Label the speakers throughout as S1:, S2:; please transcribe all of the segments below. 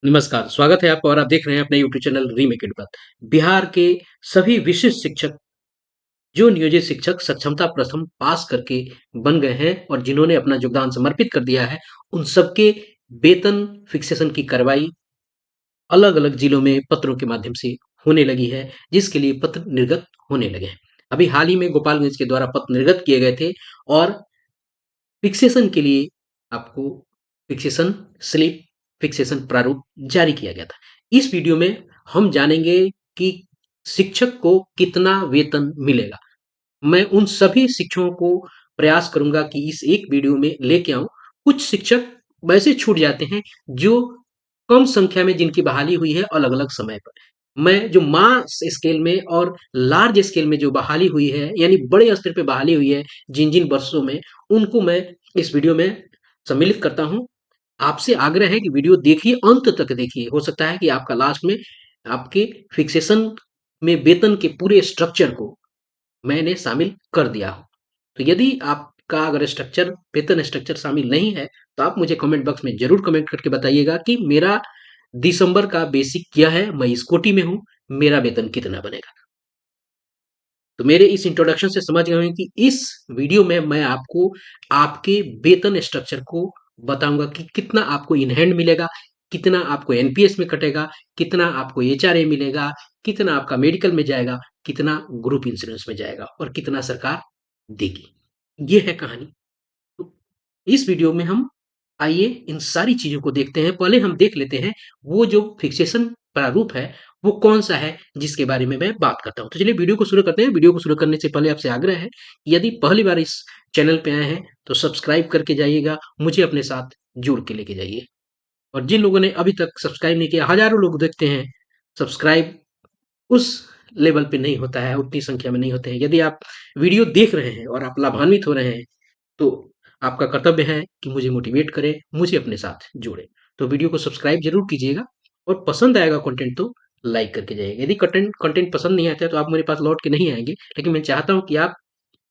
S1: नमस्कार, स्वागत है आपका और आप देख रहे हैं अपने यूट्यूब चैनल रीमेक इट बात। बिहार के सभी विशिष्ट शिक्षक, जो नियोजित शिक्षक सक्षमता प्रथम पास करके बन गए हैं और जिन्होंने अपना योगदान समर्पित कर दिया है, उन सबके वेतन फिक्सेशन की कार्रवाई अलग-अलग जिलों में पत्रों के माध्यम से होने लगी है, जिसके लिए पत्र निर्गत होने लगे हैं। अभी हाल ही में गोपालगंज के द्वारा पत्र निर्गत किए गए थे और फिक्सेशन के लिए आपको फिक्सेशन स्लिप, फिक्सेशन प्रारूप जारी किया गया था। इस वीडियो में हम जानेंगे कि शिक्षक को कितना वेतन मिलेगा। मैं उन सभी शिक्षकों को प्रयास करूँगा कि इस एक वीडियो में लेके आऊँ। कुछ शिक्षक वैसे छूट जाते हैं जो कम संख्या में जिनकी बहाली हुई है अलग-अलग समय पर। मैं जो मास स्केल में और लार्ज स्केल में जो बहाली हुई है, यानी बड़े स्तर पे बहाली हुई है, जिन-जिन वर्षों में, उनको मैं इस वीडियो में सम्मिलित करता हूँ। आपसे आग्रह है कि वीडियो देखिए, अंत तक देखिए। हो सकता है कि आपका लास्ट में आपके फिक्सेशन में वेतन के पूरे स्ट्रक्चर को मैंने शामिल कर दिया हो। तो यदि आपका अगर स्ट्रक्चर वेतन स्ट्रक्चर शामिल नहीं है, तो आप मुझे कमेंट बॉक्स में ज़रूर कमेंट करके बताइएगा कि मेरा दिसंबर का बेसिक क्या है, मैं इस कोटि में हूँ, मेरा वेतन कितना बनेगा। तो मेरे इस इंट्रोडक्शन से समझ गए होंगे कि इस वीडियो में मैं आपको आपके वेतन स्ट्रक्चर को बताऊँगा कि कितना आपको इन हैंड मिलेगा, कितना आपको एनपीएस में कटेगा, कितना आपको एचआरए मिलेगा, कितना आपका मेडिकल में जाएगा, कितना ग्रुप इंश्योरेंस में जाएगा और कितना सरकार देगी। ये है कहानी। तो इस वीडियो में हम आइए इन सारी चीज़ों को देखते हैं। पहले हम देख लेते हैं वो जो फिक्सेशन प्रारूप है, वो कौन-सा है जिसके बारे में मैं बात करता हूँ। तो चलिए वीडियो को शुरू करते हैं। वीडियो को शुरू करने से पहले आपसे आग्रह है, यदि पहली बार इस चैनल पे आए हैं, तो सब्सक्राइब करके जाइएगा, मुझे अपने साथ जोड़ के लेके जाइए। और जिन लोगों ने अभी तक सब्सक्राइब नहीं किया, हज़ारों लोग देखते हैं, सब्सक्राइब उस लेवल पे नहीं होता है, उतनी संख्या में नहीं होते हैं। यदि आप वीडियो देख रहे हैं और आप लाभान्वित हो रहे हैं, तो आपका कर्तव्य है कि मुझे मोटिवेट करें, मुझे अपने साथ जोड़ें। तो वीडियो को सब्सक्राइब ज़रूर कीजिएगा और पसंद आएगा कंटेंट तो लाइक करके जाइएगा। यदि कंटेंट कंटेंट पसंद नहीं आता है तो आप मेरे पास लौट के नहीं आएँगे, लेकिन मैं चाहता हूँ कि आप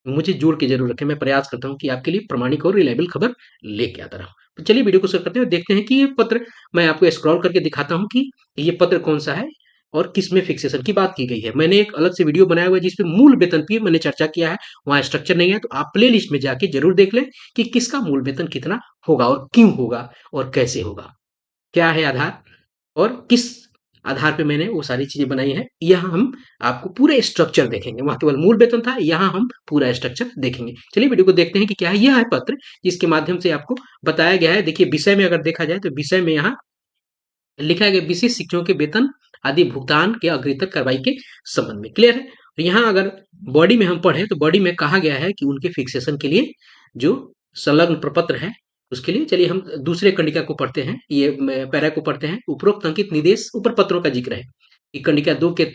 S1: मुझे जोड़ के ज़रूर रखें। मैं प्रयास करता हूँ कि आपके लिए प्रामाणिक और रिलायबल खबर लेके आता रहूँ। तो चलिए वीडियो को शुरू करते हैं और देखते हैं कि ये पत्र मैं आपको स्क्रॉल करके दिखाता हूँ कि ये पत्र कौन-सा है और किसमें फिक्सेशन की बात की गई है। मैंने एक अलग से वीडियो बनाया हुआ है जिसपे मूल वेतन पे मैंने चर्चा किया है, वहाँ स्ट्रक्चर नहीं है, तो आप प्लेलिस्ट में जाके ज़रूर देख लें कि किसका मूल वेतन कितना होगा और क्यों होगा और कैसे होगा। क्या है आधार और किस आधार पे मैंने वो सारी चीज़ें बनाई हैं, यहाँ हम आपको पूरे स्ट्रक्चर देखेंगे। वहाँ केवल मूल वेतन था, यहाँ हम पूरा स्ट्रक्चर देखेंगे। चलिए वीडियो को देखते हैं कि क्या है। यह है पत्र जिसके माध्यम से आपको बताया गया है। देखिए विषय में अगर देखा जाए तो विषय में यहाँ लिखा है कि विशिष्ट शिक्षकों के वेतन आदि भुगतान के अग्रितक कार्रवाई के संबंध में। क्लियर है? तो यहाँ अगर बॉडी में हम पढ़ें तो बॉडी में कहा गया है कि उनके फिक्सेशन के लिए जो संलग्न प्रपत्र है, उसके लिए चलिए हम दूसरे कंडिका को पढ़ते हैं, ये पैरा को पढ़ते हैं। उपरोक्त अंकित निर्देश ऊपर पत्रों का जिक्र है कि कंडिका 2 के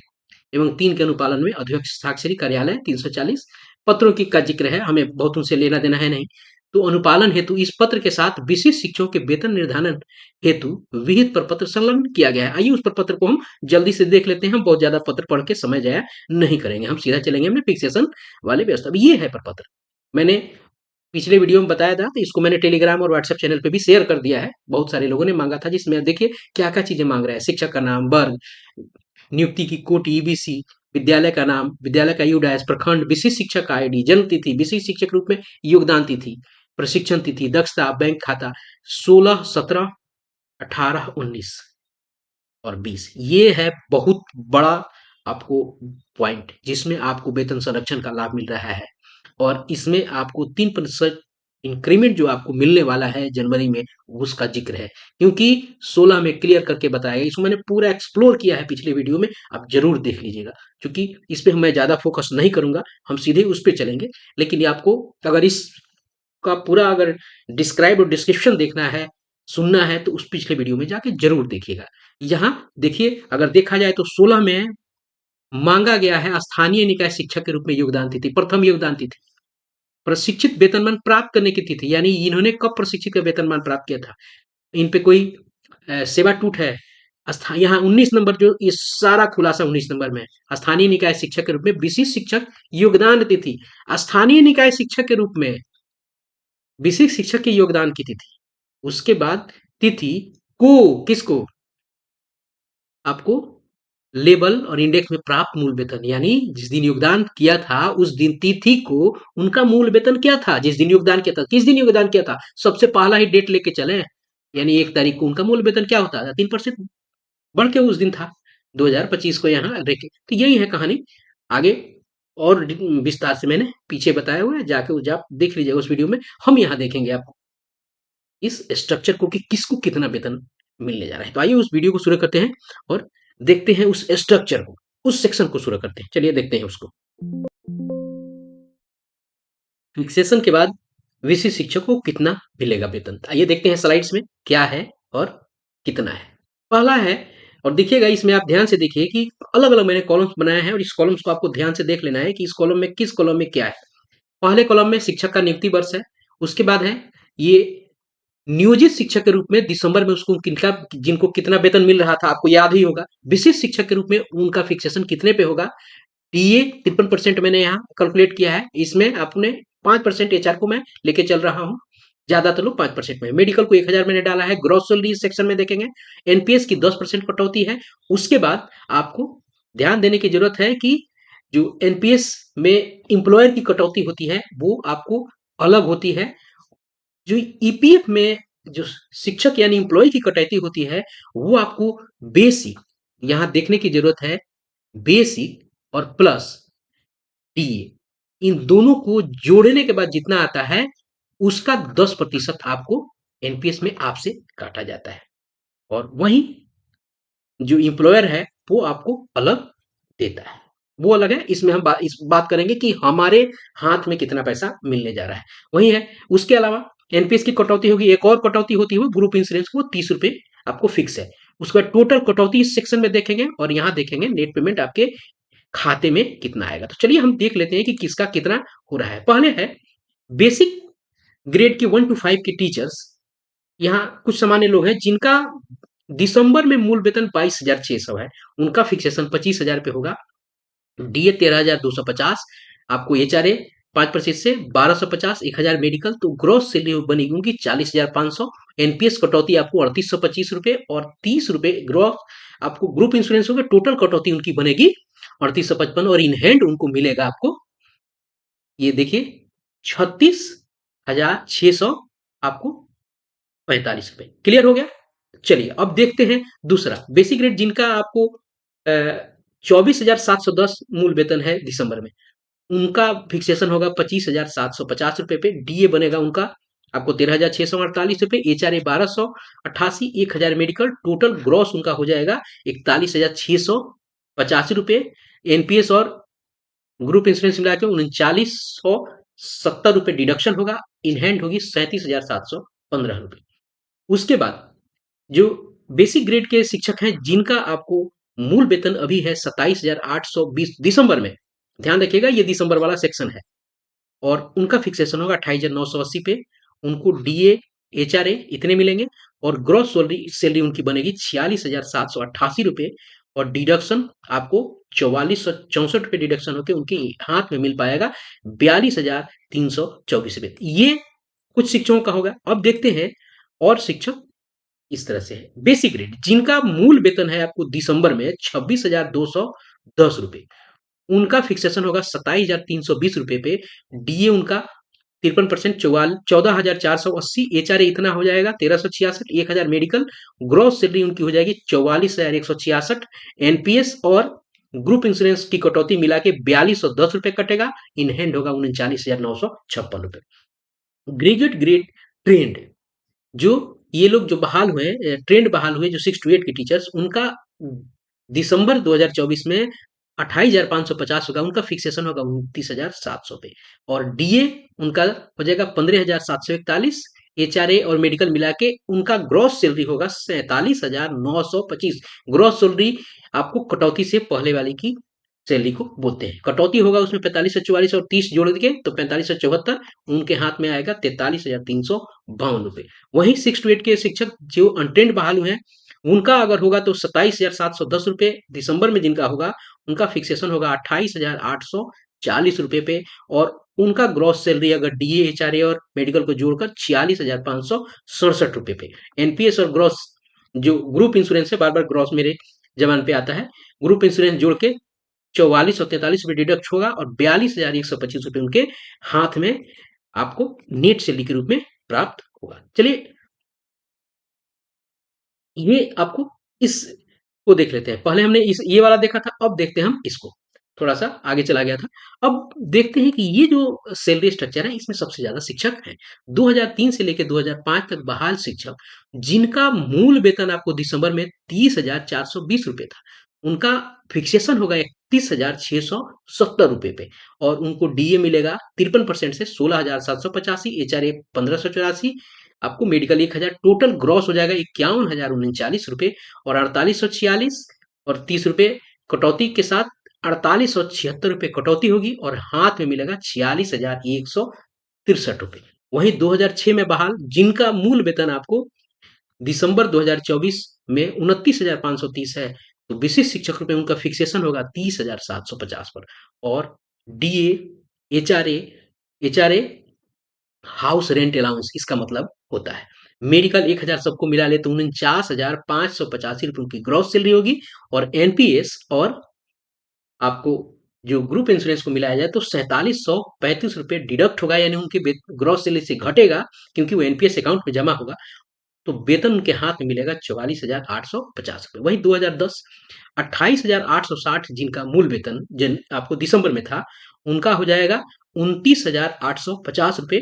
S1: एवं 3 के अनुपालन में अध्यक्ष हस्ताक्षरी कार्यालय 340 पत्रों की का जिक्र है, हमें बहुत उनसे लेना देना है नहीं। तो अनुपालन हेतु इस पत्र के साथ विशिष्ट शिक्षकों के वेतन निर्धारण हेतु विहित प्रपत्र संलग्न किया गया है। आइए उस प्रपत्र को हम जल्दी से देख लेते हैं। हम बहुत ज्यादा पत्र पढ़ के समय जाया नहीं करेंगे, हम सीधा चलेंगे अपने फिक्सेशन वाले व्यवस्था। ये है प्रपत्र, मैंने पिछले वीडियो में बताया था, तो इसको मैंने टेलीग्राम और व्हाट्सएप चैनल पे भी शेयर कर दिया है। बहुत सारे लोगों ने मांगा था, जिसमें देखिए क्या क्या चीजें मांग रहा है। शिक्षक का नाम, वर्ग, नियुक्ति की कोटि, ईबीसी, विद्यालय का नाम, विद्यालय का यूडाइस, प्रखंड, विशिष्ट शिक्षक का आईडी, जन्म तिथि, विशिष्ट शिक्षक के रूप में योगदान तिथि, प्रशिक्षण तिथि, दक्षता, बैंक खाता, 16, 17, 18, 19 और 20। ये है बहुत बड़ा आपको पॉइंट, जिसमें आपको वेतन संरक्षण का लाभ मिल रहा है और इसमें आपको 3% इंक्रीमेंट जो आपको मिलने वाला है जनवरी में, उसका जिक्र है, क्योंकि 16 में क्लियर करके बताया गया। इसको मैंने पूरा एक्सप्लोर किया है पिछले वीडियो में, आप जरूर देख लीजिएगा। क्योंकि इस पे मैं ज्यादा फोकस नहीं करूंगा, हम सीधे उस पे चलेंगे। लेकिन ये आपको अगर इसका पूरा अगर डिस्क्राइब और डिस्क्रिप्शन देखना है, सुनना है, तो उस पिछले वीडियो में जाके जरूर देखिएगा। यहाँ देखिए अगर देखा जाए तो 16 में मांगा गया है स्थानीय निकाय शिक्षक के रूप में योगदान तिथि, प्रथम योगदान तिथि, प्रशिक्षित वेतनमान प्राप्त करने की तिथि, यानी इन्होंने कब प्रशिक्षित का वेतनमान प्राप्त किया था। इन पे कोई सेवा टूट है। यहाँ 19 नंबर, जो ये सारा खुलासा 19 नंबर में है। स्थानीय निकाय शिक्षक के रूप में विशिष्ट शिक्षक योगदान तिथि, स्थानीय निकाय शिक्षक के रूप में विशिष्ट शिक्षक के योगदान की तिथि, उसके बाद तिथि को किसको आपको लेबल और इंडेक्स में प्राप्त मूल वेतन, यानी जिस दिन योगदान किया था उस दिन तिथि को उनका मूल वेतन क्या था, जिस दिन योगदान किया था, किस दिन योगदान किया था, सबसे पहला ही डेट लेके चले, यानी 1 तारीख को उनका मूल वेतन क्या होता था, 3% बढ़ के उस दिन था 2025 को यहाँ देखे। तो यही है कहानी। आगे और विस्तार से मैंने पीछे बताया हुआ है, जाके उस आप देख लीजिएगा उस वीडियो में। हम यहाँ देखेंगे आपको इस स्ट्रक्चर को कि किसको कितना वेतन मिलने जा रहा है। तो आइए उस वीडियो को शुरू करते हैं और देखते हैं उस स्ट्रक्चर को, उस सेक्शन को शुरू करते हैं। चलिए देखते हैं उसको। फिक्सेशन के बाद विशिष्ट शिक्षक को कितना मिलेगा वेतन, आइए देखते हैं स्लाइड्स में क्या है और कितना है। पहला है, और देखिएगा इसमें आप ध्यान से देखिए कि अलग अलग मैंने कॉलम्स बनाए हैं और इस कॉलम्स को आपको ध्यान से देख लेना है कि इस कॉलम में किस कॉलम में क्या है। पहले कॉलम में शिक्षक का नियुक्ति वर्ष है, उसके बाद है ये नियोजित शिक्षक के रूप में दिसंबर में उसको किनका जिनको कितना वेतन मिल रहा था आपको याद ही होगा। विशिष्ट शिक्षक के रूप में उनका फिक्सेशन कितने पे होगा, टीए 53% मैंने यहाँ कैलकुलेट किया है। इसमें अपने 5% एचआर को मैं लेके चल रहा हूँ, ज्यादातर लोग 5% में। मेडिकल को 1000 मैंने डाला है। ग्रॉस सैलरी सेक्शन में देखेंगे एनपीएस की 10% कटौती है। उसके बाद आपको ध्यान देने की जरूरत है कि जो एनपीएस में इंप्लॉयर की कटौती होती है वो आपको अलग होती है। जो ईपीएफ में जो शिक्षक यानी इंप्लॉय की कटौती होती है वो आपको बेसिक यहाँ देखने की जरूरत है। बेसिक और प्लस डीए इन दोनों को जोड़ने के बाद जितना आता है उसका 10% आपको एनपीएस में आपसे काटा जाता है, और वहीं जो एम्प्लॉयर है वो आपको अलग देता है, वो अलग है। इसमें हम इस बात करेंगे कि हमारे हाथ में कितना पैसा मिलने जा रहा है, वही है। उसके अलावा एनपीएस की कटौती होगी, एक और कटौती होती है ग्रुप इंश्योरेंस को 30 रुपए आपको फिक्स है। उसके बाद टोटल कटौती इस सेक्शन में देखेंगे और यहाँ देखेंगे नेट पेमेंट आपके खाते में कितना आएगा। तो चलिए हम देख लेते हैं कि किसका कितना हो रहा है। पहले है बेसिक ग्रेड के 1 to 5 के टीचर्स। यहाँ कुछ सामान्य लोग हैं जिनका दिसंबर में मूल वेतन 22,600 है, उनका फिक्सेशन 25,000 पे होगा। डीए 13,250, आपको एचआरए 5% से 1250, 1,000 मेडिकल, तो ग्रॉस सैलरी बनेगी उनकी 40,500। एनपीएस कटौती आपको 3825 रुपए और 30 रुपए ग्रॉस आपको ग्रुप इंश्योरेंस होगा। टोटल कटौती उनकी बनेगी 3855 और इन हैंड उनको मिलेगा आपको ये देखिए 36,600 आपको 45 रुपए। क्लियर हो गया। चलिए अब देखते हैं दूसरा बेसिक रेट जिनका आपको 24,710 मूल वेतन है दिसंबर में, उनका फिक्सेशन होगा 25,750 रुपए पे। डीए बनेगा उनका आपको 13,648 रुपए, एचआरए 1288, 1,000 मेडिकल, टोटल ग्रॉस उनका हो जाएगा 41,685 रुपए। एनपीएस और ग्रुप इंश्योरेंस मिला के 39,170 रुपए डिडक्शन होगा। इन हैंड होगी 37,715 रुपए। उसके बाद जो बेसिक ग्रेड के शिक्षक हैं जिनका आपको मूल वेतन अभी है 27,820 दिसंबर में, ध्यान रखिएगा ये दिसंबर वाला सेक्शन है, और उनका फिक्सेशन होगा 28,980 पे। उनको डीए एचआरए इतने मिलेंगे और ग्रॉस सैलरी सैलरी उनकी बनेगी 46,788 रुपए, और डिडक्शन आपको 4,464 रुपए डिडक्शन होकर उनके हाथ में मिल पाएगा 42,324 रुपए। ये कुछ शिक्षकों का होगा। अब देखते हैं और शिक्षक इस तरह से है। बेसिक ग्रेड जिनका मूल वेतन है आपको दिसंबर में 26,210 रुपए, उनका फिक्सेशन होगा 27,320 रुपए पे। डीए उनका 53%, 14,480, एचआरए इतना हो जाएगा 1,366, 1,000 मेडिकल, ग्रॉस सैलरी उनकी हो जाएगी 44,166। एनपीएस और ग्रुप इंश्योरेंस की कटौती मिला के 4,210 रुपए कटेगा। इन हैंड होगा 39,956 रुपए। ग्रेजुएट ग्रेड ट्रेंड जो ये लोग जो बहाल हुए ट्रेंड बहाल हुए जो 6 to 8 के टीचर्स, उनका दिसंबर 2024 में 28,550 होगा। उनका फिक्सेशन होगा 29,700 पे, और डीए उनका हो जाएगा 15,741। एचआरए और मेडिकल मिला के उनका ग्रॉस सैलरी होगा 47,925। ग्रॉस सैलरी आपको कटौती से पहले वाली की सैलरी को बोलते हैं। कटौती होगा उसमें 45 से 44 और 30 जोड़ के तो 45 से 74, उनके हाथ में आएगा 43,352 रुपए। वहीं 6 to 8 के शिक्षक जो अनट्रेंड बहाल हुए हैं उनका अगर होगा तो 27,710 रुपए दिसंबर में जिनका होगा, उनका फिक्सेशन होगा 28,840 रुपए पे, और उनका ग्रॉस सैलरी अगर डीए एचआरए और मेडिकल को जोड़कर 46,567 रुपए पे। एनपीएस और ग्रॉस जो ग्रुप इंश्योरेंस है, बार बार ग्रॉस मेरे जवान पे आता है। ग्रुप इंश्योरेंस जोड़ के 4443 डिडक्ट होगा और 42,125 उनके हाथ में आपको नेट सैलरी के रूप में प्राप्त होगा। चलिए, ये आपको इसको देख लेते हैं। पहले हमने इस ये वाला देखा था, अब देखते हैं हम इसको। थोड़ा-सा आगे चला गया था। अब देखते हैं कि ये जो सैलरी स्ट्रक्चर है, इसमें सबसे ज़्यादा शिक्षक हैं। 2003 से लेके 2005 तक बहाल शिक्षक, जिनका मूल वेतन आपको दिसंबर में ₹30,420 था, उनका फिक्सेशन होगा ₹31,670 पे और उनको डीए मिलेगा 53% से 16,785, एचआरए 1,584, आपको मेडिकल 1,000, टोटल ग्रॉस हो जाएगा ₹51,039 और 4846 और ₹30 कटौती के साथ ₹4876 कटौती होगी और हाथ में मिलेगा ₹46,163। वहीं 2006 में बहाल, जिनका मूल वेतन आपको दिसंबर 2024 में 29,530 है, तो विशिष्ट शिक्षक रूप में उनका फिक्सेशन होगा 30,750 पर और DA, HRA, HRA house rent allowance इसका मतलब होता है। मेडिकल 1,000 सबको मिला ले तो 49,585 रुपए उनकी ग्रॉस सैलरी होगी और एनपीएस और आपको जो ग्रुप इंश्योरेंस को मिलाया जाए तो 4,735 रुपए डिडक्ट होगा, यानी उनके ग्रॉस सैलरी से घटेगा क्योंकि वो एनपीएस अकाउंट में जमा होगा, तो वेतन उनके हाथ में मिलेगा 44,850 रुपए। वहीं 2010 28,860 जिनका मूल वेतन जिन आपको दिसंबर में था, उनका हो जाएगा 29,850 रुपए,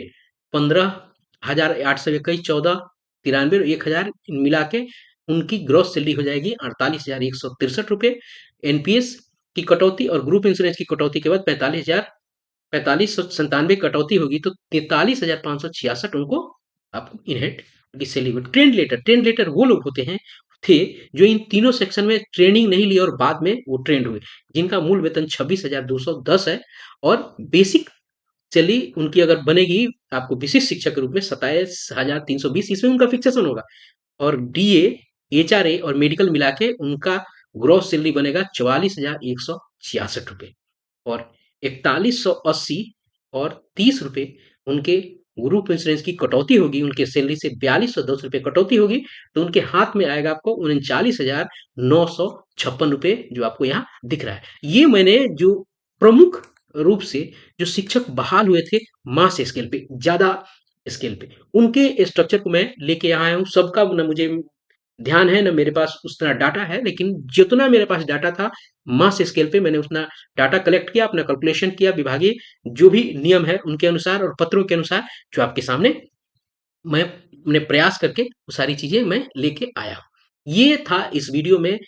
S1: 15,821, 14,93 और 1,000 मिला के उनकी ग्रॉस सैलरी हो जाएगी 48,163 रुपए। एनपीएस की कटौती और ग्रुप इंश्योरेंस की कटौती के बाद 45,997 कटौती होगी तो 43,566 उनको आपको इनहेरिट की सैलरी। ट्रेंड लेटर वो लोग होते हैं थे जो इन तीनों सेक्शन में ट्रेनिंग नहीं ली और बाद में वो ट्रेंड हुए, जिनका मूल वेतन 26,210 है और बेसिक सैलरी उनकी अगर बनेगी आपको विशिष्ट शिक्षक के रूप में 27,320, इसमें उनका फिक्सेशन होगा और डीए, एचआरए और मेडिकल मिला के उनका ग्रॉस सैलरी बनेगा 44,166 रुपए और 4180 और 30 रुपए उनके ग्रुप इंश्योरेंस की कटौती होगी, उनके सैलरी से 4210 रुपए कटौती होगी, तो उनके हाथ में आएगा आपको 39,956 रुपए जो आपको यहाँ दिख रहा है। ये मैंने जो प्रमुख रूप से जो शिक्षक बहाल हुए थे मास स्केल पे, ज्यादा स्केल पे, उनके स्ट्रक्चर को मैं लेके आया हूँ। सबका ना मुझे ध्यान है ना मेरे पास उस तरह डाटा है, लेकिन जितना मेरे पास डाटा था मास स्केल पे मैंने उतना डाटा कलेक्ट किया, अपना कैलकुलेशन किया, विभागीय जो भी नियम है उनके अनुसार और पत्रों के अनुसार जो आपके सामने मैंने प्रयास करके वो सारी चीजें मैं लेके आया हूँ। ये था इस वीडियो में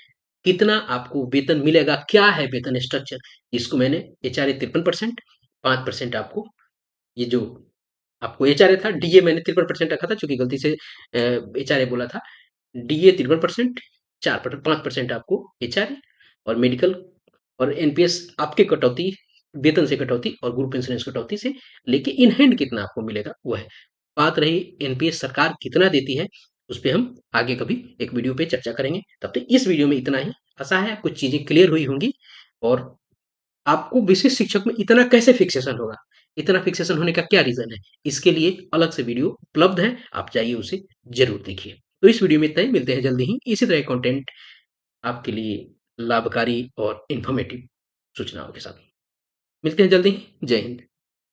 S1: कितना आपको वेतन मिलेगा, क्या है वेतन स्ट्रक्चर, जिसको मैंने एचआरए 53%, 5% आपको ये जो आपको एचआरए था, डीए मैंने 53% रखा था चूंकि गलती से एचआरए बोला था। डीए 53%, 5% आपको एचआरए और मेडिकल और एनपीएस आपके कटौती, वेतन से कटौती और ग्रुप इंश्योरेंस कटौती से लेके इन हैंड कितना आपको मिलेगा वो है। बात रही एनपीएस सरकार कितना देती है, उस पे हम आगे कभी एक वीडियो पे चर्चा करेंगे। तब तक इस वीडियो में इतना ही। आशा है कुछ चीजें क्लियर हुई होंगी और आपको विशेष शिक्षक में इतना कैसे फिक्सेशन होगा, इतना फिक्सेशन होने का क्या रीजन है, इसके लिए अलग से वीडियो उपलब्ध है, आप जाइए उसे जरूर देखिए। तो इस वीडियो में इतना ही, मिलते हैं जल्दी ही इसी तरह कंटेंट आपके लिए लाभकारी और इन्फॉर्मेटिव सूचनाओं के साथ। मिलते हैं जल्दी ही। जय हिंद।